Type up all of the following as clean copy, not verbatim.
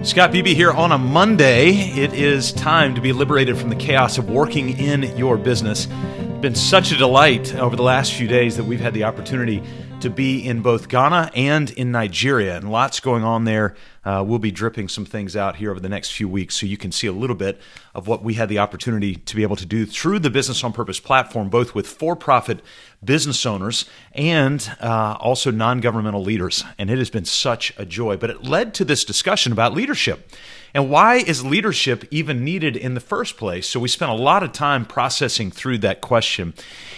Scott Beebe here on a Monday. It is time to be liberated from the chaos of working in your business. It's been such a delight over the last few days that we've had the opportunity to be in both Ghana and in Nigeria, and lots going on there. We'll be dripping some things out here over the next few weeks so you can see a little bit of what we had the opportunity to be able to do through the Business on Purpose platform, both with for-profit business owners and also non-governmental leaders. And it has been such a joy. But it led to this discussion about leadership. And why is leadership even needed in the first place? So we spent a lot of time processing through that question.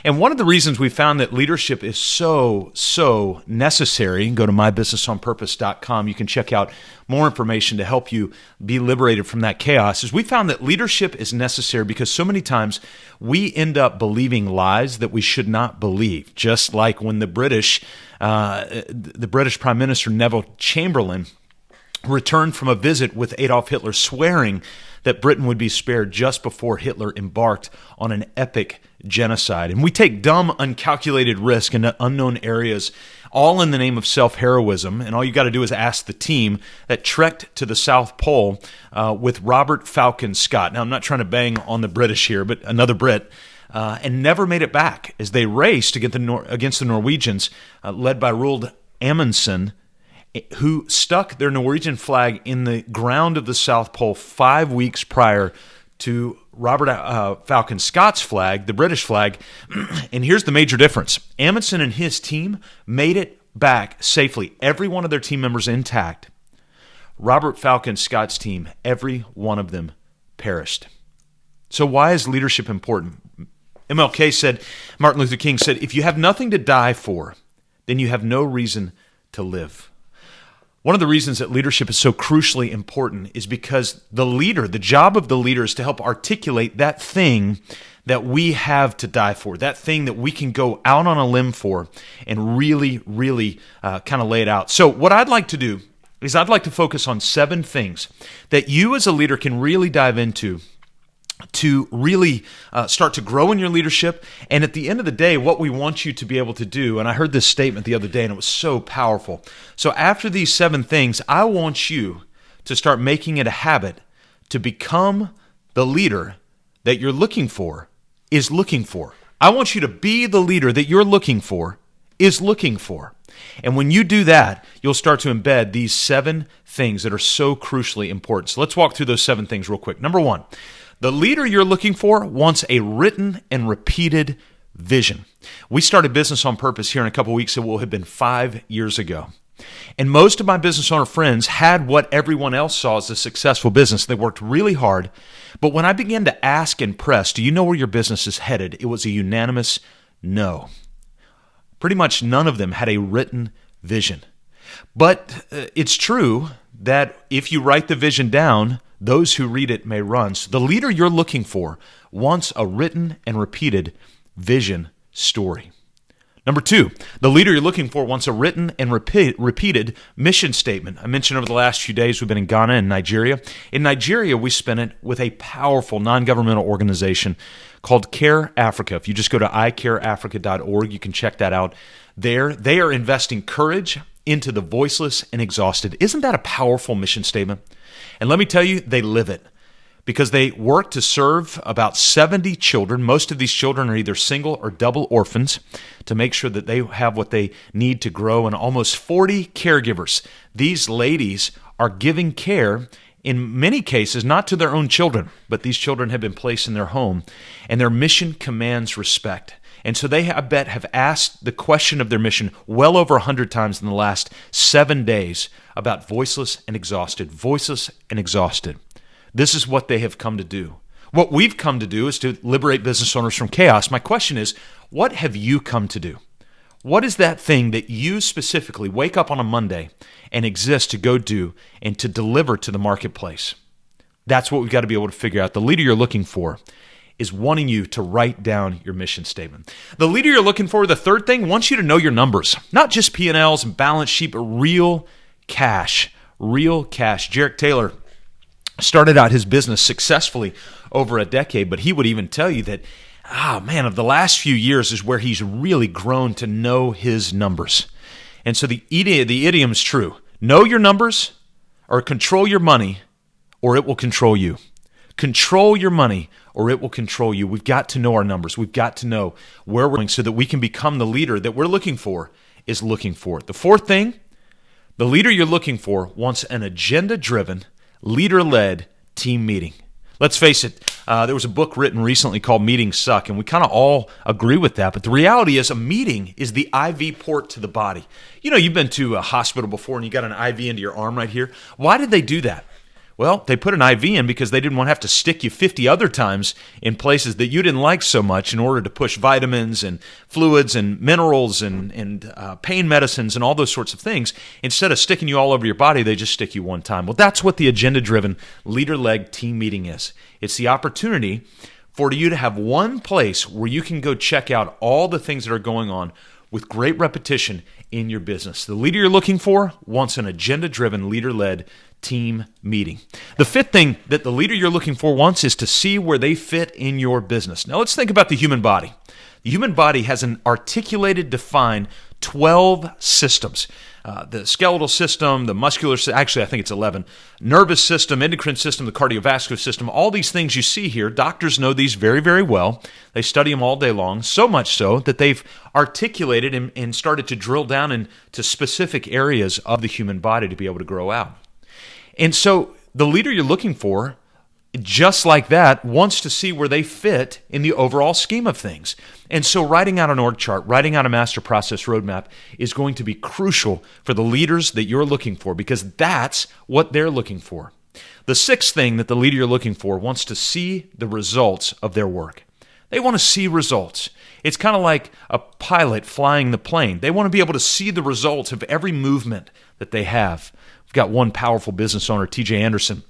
And one of the reasons we found that leadership is so necessary, go to mybusinessonpurpose.com. You can check out more information to help you be liberated from that chaos, is we found that leadership is necessary because so many times we end up believing lies that we should not believe. Just like when the British Prime Minister Neville Chamberlain returned from a visit with Adolf Hitler, swearing that Britain would be spared just before Hitler embarked on an epic genocide. And we take dumb, uncalculated risk in unknown areas, all in the name of self-heroism. And all you got to do is ask the team that trekked to the South Pole with Robert Falcon Scott. Now, I'm not trying to bang on the British here, but another Brit, and never made it back as they raced against the Norwegians, led by Roald Amundsen, who stuck their Norwegian flag in the ground of the South Pole 5 weeks prior to Robert Falcon Scott's flag, the British flag. And here's the major difference. Amundsen and his team made it back safely. Every one of their team members intact. Robert Falcon Scott's team, every one of them perished. So why is leadership important? Martin Luther King said, if you have nothing to die for, then you have no reason to live. One of the reasons that leadership is so crucially important is because the job of the leader is to help articulate that thing that we have to die for, that thing that we can go out on a limb for and really kind of lay it out. So what I'd like to do is I'd like to focus on 7 things that you as a leader can really dive into to really start to grow in your leadership. And at the end of the day, what we want you to be able to do, and I heard this statement the other day and it was so powerful. So after these 7 things, I want you to start making it a habit to become the leader that you're looking for is looking for. I want you to be the leader that you're looking for is looking for. And when you do that, you'll start to embed these 7 things that are so crucially important. So let's walk through those 7 things real quick. Number 1, the leader you're looking for wants a written and repeated vision. We started Business on Purpose here in a couple weeks. It will have been 5 years ago. And most of my business owner friends had what everyone else saw as a successful business. They worked really hard. But when I began to ask and press, do you know where your business is headed? It was a unanimous no. Pretty much none of them had a written vision. But it's true that if you write the vision down, those who read it may run. So the leader you're looking for wants a written and repeated vision story. Number 2, the leader you're looking for wants a written and repeated mission statement. I mentioned over the last few days we've been in Ghana and Nigeria. In Nigeria, we spent it with a powerful non-governmental organization called Care Africa. If you just go to icareafrica.org, you can check that out there. They are investing courage into the voiceless and exhausted. Isn't that a powerful mission statement? And let me tell you, they live it because they work to serve about 70 children. Most of these children are either single or double orphans to make sure that they have what they need to grow, and almost 40 caregivers. These ladies are giving care, in many cases, not to their own children, but these children have been placed in their home, and their mission commands respect. And so they, I bet, have asked the question of their mission well over 100 times in the last 7 days about voiceless and exhausted. Voiceless and exhausted. This is what they have come to do. What we've come to do is to liberate business owners from chaos. My question is, what have you come to do? What is that thing that you specifically wake up on a Monday and exist to go do and to deliver to the marketplace? That's what we've got to be able to figure out. The leader you're looking for is wanting you to write down your mission statement. The leader you're looking for, the third thing, wants you to know your numbers. Not just P&Ls and balance sheet, but real cash. Real cash. Jarek Taylor started out his business successfully over a decade, but he would even tell you that, of the last few years is where he's really grown to know his numbers. And so the idiom's true. Know your numbers, or control your money, or it will control you. Control your money, or it will control you. We've got to know our numbers. We've got to know where we're going so that we can become the leader that we're looking for is looking for. The fourth thing, the leader you're looking for wants an agenda-driven, leader-led team meeting. Let's face it, there was a book written recently called Meetings Suck, and we kind of all agree with that. But the reality is a meeting is the IV port to the body. You know, you've been to a hospital before and you got an IV into your arm right here. Why did they do that? Well, they put an IV in because they didn't want to have to stick you 50 other times in places that you didn't like so much in order to push vitamins and fluids and minerals and pain medicines and all those sorts of things. Instead of sticking you all over your body, they just stick you one time. Well, that's what the agenda-driven, leader-led team meeting is. It's the opportunity for you to have one place where you can go check out all the things that are going on with great repetition in your business. The leader you're looking for wants an agenda-driven, leader-led team meeting. The fifth thing that the leader you're looking for wants is to see where they fit in your business. Now let's think about the human body. The human body has an articulated, defined 12 systems. The skeletal system, the muscular system, actually I think it's 11, nervous system, endocrine system, the cardiovascular system, all these things you see here, doctors know these very, very well. They study them all day long, so much so that they've articulated and started to drill down into specific areas of the human body to be able to grow out. And so the leader you're looking for, just like that, wants to see where they fit in the overall scheme of things. And so writing out an org chart, writing out a master process roadmap is going to be crucial for the leaders that you're looking for because that's what they're looking for. The sixth thing that the leader you're looking for wants to see the results of their work. They want to see results. It's kind of like a pilot flying the plane. They want to be able to see the results of every movement that they have. We've got one powerful business owner, TJ Anderson.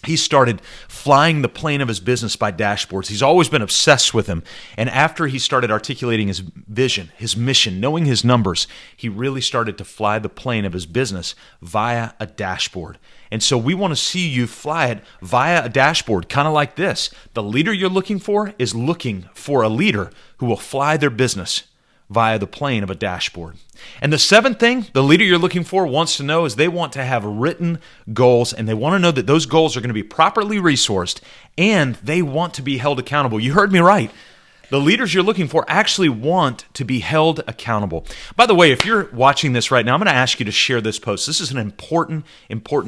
He started flying the plane of his business by dashboards. He's always been obsessed with them. And after he started articulating his vision, his mission, knowing his numbers, he really started to fly the plane of his business via a dashboard. And so we want to see you fly it via a dashboard, kind of like this. The leader you're looking for is looking for a leader who will fly their business via the plane of a dashboard. And the seventh thing the leader you're looking for wants to know is they want to have written goals, and they want to know that those goals are going to be properly resourced, and they want to be held accountable. You heard me right. The leaders you're looking for actually want to be held accountable. By the way, if you're watching this right now, I'm going to ask you to share this post. This is an important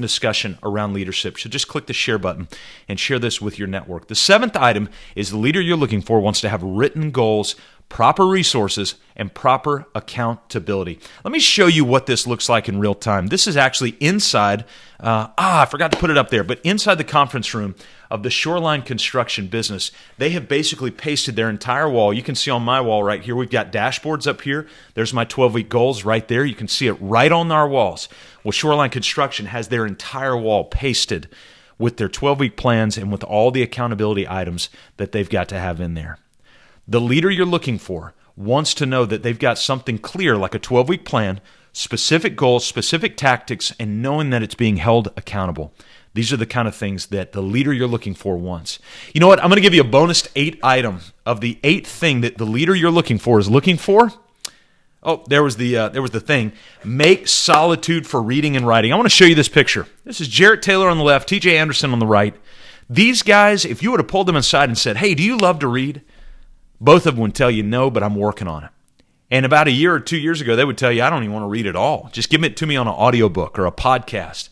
discussion around leadership. So just click the share button and share this with your network. The seventh item is the leader you're looking for wants to have written goals, proper resources, and proper accountability. Let me show you what this looks like in real time. This is actually inside, I forgot to put it up there, but inside the conference room of the Shoreline Construction business. They have basically pasted their entire wall. You can see on my wall right here, we've got dashboards up here. There's my 12-week goals right there. You can see it right on our walls. Well, Shoreline Construction has their entire wall pasted with their 12-week plans and with all the accountability items that they've got to have in there. The leader you're looking for wants to know that they've got something clear like a 12-week plan, specific goals, specific tactics, and knowing that it's being held accountable. These are the kind of things that the leader you're looking for wants. You know what? I'm going to give you a bonus 8 item of the 8th thing that the leader you're looking for is looking for. Oh, there was the thing. Make solitude for reading and writing. I want to show you this picture. This is Jarrett Taylor on the left, TJ Anderson on the right. These guys, if you would have pulled them aside and said, hey, do you love to read? Both of them would tell you no, but I'm working on it. And about a year or 2 years ago, they would tell you, I don't even want to read at all. Just give it to me on an audiobook or a podcast.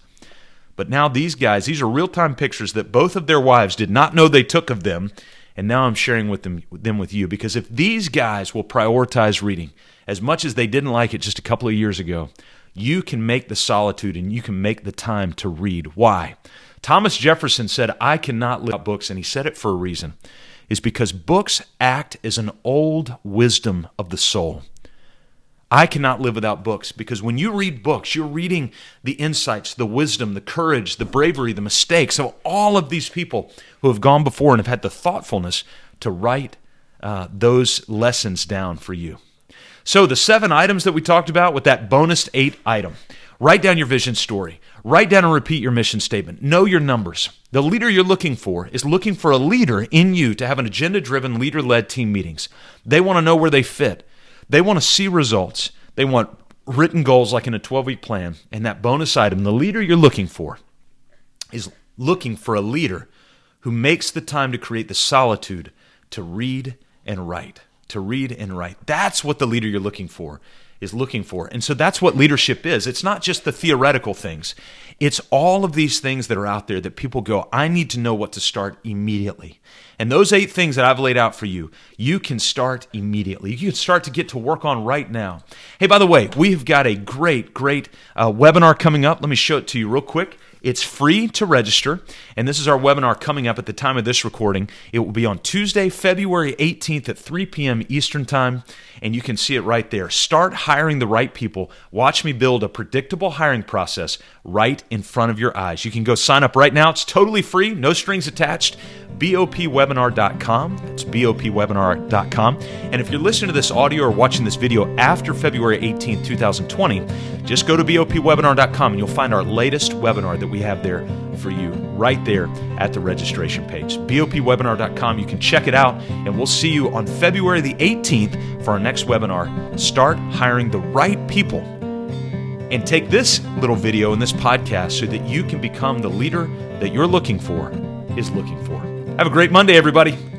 But now these guys, these are real-time pictures that both of their wives did not know they took of them, and now I'm sharing with them with you. Because if these guys will prioritize reading, as much as they didn't like it just a couple of years ago, you can make the solitude and you can make the time to read. Why? Thomas Jefferson said, I cannot live without books, and he said it for a reason. Is because books act as an old wisdom of the soul. I cannot live without books because when you read books, you're reading the insights, the wisdom, the courage, the bravery, the mistakes of all of these people who have gone before and have had the thoughtfulness to write those lessons down for you. So the 7 items that we talked about with that bonus 8 item. Write down your vision story. Write down and repeat your mission statement. Know your numbers. The leader you're looking for is looking for a leader in you to have an agenda-driven, leader-led team meetings. They want to know where they fit. They want to see results. They want written goals like in a 12-week plan. And that bonus item, the leader you're looking for is looking for a leader who makes the time to create the solitude to read and write. To read and write. That's what the leader you're looking for is looking for. And so that's what leadership is. It's not just the theoretical things. It's all of these things that are out there that people go, I need to know what to start immediately. And those 8 things that I've laid out for you, you can start immediately. You can start to get to work on right now. Hey, by the way, we've got a great webinar coming up. Let me show it to you real quick. It's free to register, and this is our webinar coming up at the time of this recording. It will be on Tuesday, February 18th at 3 p.m. Eastern Time, and you can see it right there. Start hiring the right people. Watch me build a predictable hiring process right in front of your eyes. You can go sign up right now. It's totally free, no strings attached. bopwebinar.com. It's bopwebinar.com. And if you're listening to this audio or watching this video after February 18th, 2020, just go to bopwebinar.com and you'll find our latest webinar that we have there for you right there at the registration page. bopwebinar.com. You can check it out, and we'll see you on February the 18th for our next webinar. Start hiring the right people. And take this little video and this podcast so that you can become the leader that you're looking for is looking for. Have a great Monday, everybody.